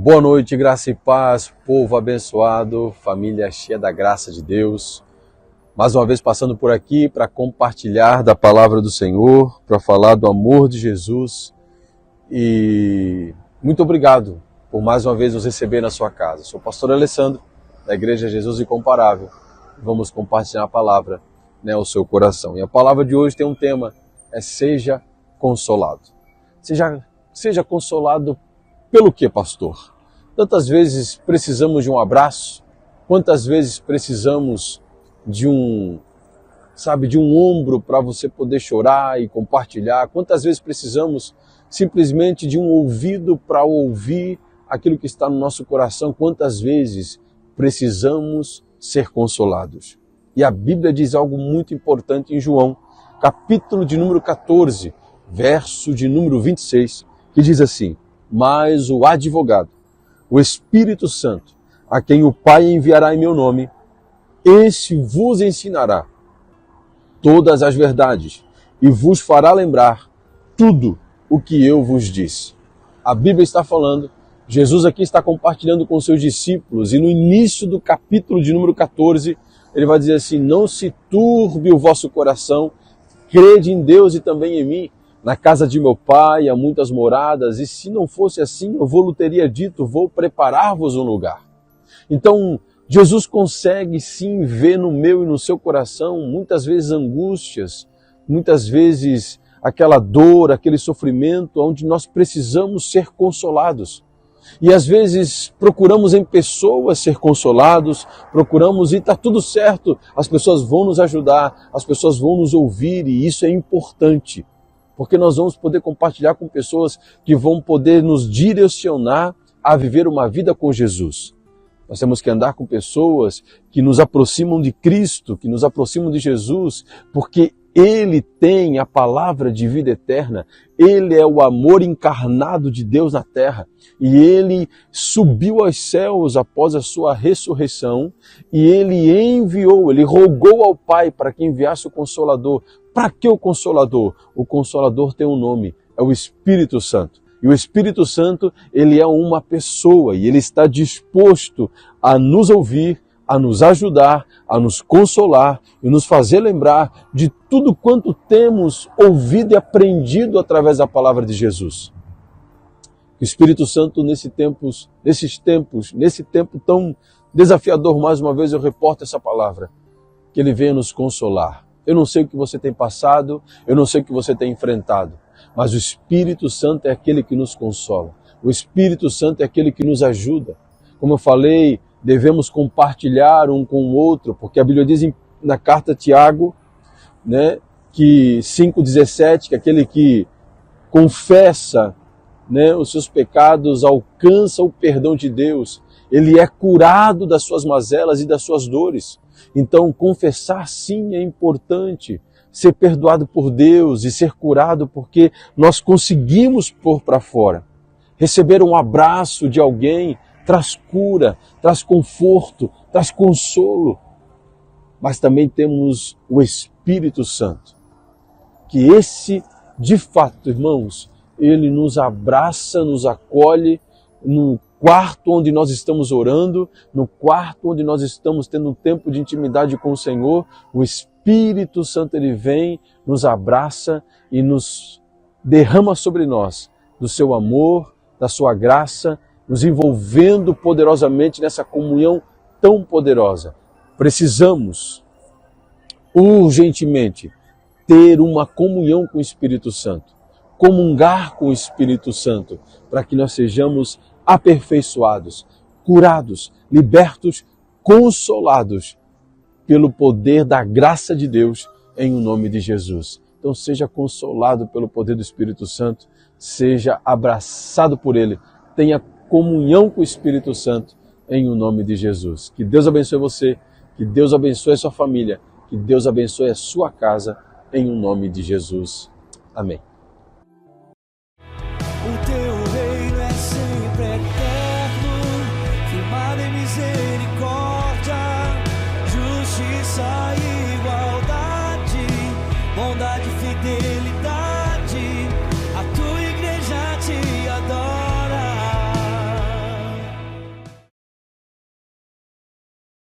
Boa noite, graça e paz, povo abençoado, família cheia da graça de Deus. Mais uma vez passando por aqui para compartilhar da palavra do Senhor, para falar do amor de Jesus. E muito obrigado por mais uma vez nos receber na sua casa. Sou o pastor Alessandro, da Igreja Jesus Incomparável. Vamos compartilhar a palavra, ao seu coração. E a palavra de hoje tem um tema, seja consolado. Seja consolado pelo que, pastor? Tantas vezes precisamos de um abraço, quantas vezes precisamos de um ombro para você poder chorar e compartilhar, quantas vezes precisamos simplesmente de um ouvido para ouvir aquilo que está no nosso coração, quantas vezes precisamos ser consolados. E a Bíblia diz algo muito importante em João, capítulo de número 14, verso de número 26, que diz assim: mas o advogado, o Espírito Santo, a quem o Pai enviará em meu nome, esse vos ensinará todas as verdades e vos fará lembrar tudo o que eu vos disse. A Bíblia está falando, Jesus aqui está compartilhando com seus discípulos, e no início do capítulo de número 14, ele vai dizer assim: não se turbe o vosso coração, crede em Deus e também em mim. Na casa de meu pai há muitas moradas, e se não fosse assim, eu vou-lhe teria dito, vou preparar-vos um lugar. Então, Jesus consegue sim ver no meu e no seu coração muitas vezes angústias, muitas vezes aquela dor, aquele sofrimento, onde nós precisamos ser consolados. E às vezes procuramos em pessoas ser consolados, procuramos e está tudo certo, as pessoas vão nos ajudar, as pessoas vão nos ouvir, e isso é importante. Porque nós vamos poder compartilhar com pessoas que vão poder nos direcionar a viver uma vida com Jesus. Nós temos que andar com pessoas que nos aproximam de Cristo, que nos aproximam de Jesus, porque Ele tem a palavra de vida eterna, Ele é o amor encarnado de Deus na terra, e Ele subiu aos céus após a sua ressurreição, e Ele rogou ao Pai para que enviasse o Consolador. Para que o Consolador? O Consolador tem um nome, é o Espírito Santo. E o Espírito Santo, ele é uma pessoa, e ele está disposto a nos ouvir, a nos ajudar, a nos consolar e nos fazer lembrar de tudo quanto temos ouvido e aprendido através da palavra de Jesus. O Espírito Santo, nesse tempo tão desafiador, mais uma vez eu reporto essa palavra, que ele venha nos consolar. Eu não sei o que você tem passado, eu não sei o que você tem enfrentado, mas o Espírito Santo é aquele que nos consola. O Espírito Santo é aquele que nos ajuda. Como eu falei, devemos compartilhar um com o outro, porque a Bíblia diz na carta a Tiago, que 5,17, que aquele que confessa os seus pecados alcança o perdão de Deus. Ele é curado das suas mazelas e das suas dores. Então, confessar sim é importante, ser perdoado por Deus e ser curado porque nós conseguimos pôr para fora. Receber um abraço de alguém traz cura, traz conforto, traz consolo. Mas também temos o Espírito Santo, que esse, de fato, irmãos, ele nos abraça, nos acolhe no quarto onde nós estamos orando, no quarto onde nós estamos tendo um tempo de intimidade com o Senhor. O Espírito Santo, ele vem, nos abraça e nos derrama sobre nós do seu amor, da sua graça, nos envolvendo poderosamente nessa comunhão tão poderosa. Precisamos urgentemente ter uma comunhão com o Espírito Santo, comungar com o Espírito Santo, para que nós sejamos aperfeiçoados, curados, libertos, consolados pelo poder da graça de Deus em o nome de Jesus. Então seja consolado pelo poder do Espírito Santo, seja abraçado por Ele, tenha comunhão com o Espírito Santo em o nome de Jesus. Que Deus abençoe você, que Deus abençoe a sua família, que Deus abençoe a sua casa em o nome de Jesus. Amém. O teu reino é sempre eterno, firmado em misericórdia, justiça e igualdade, bondade e fidelidade.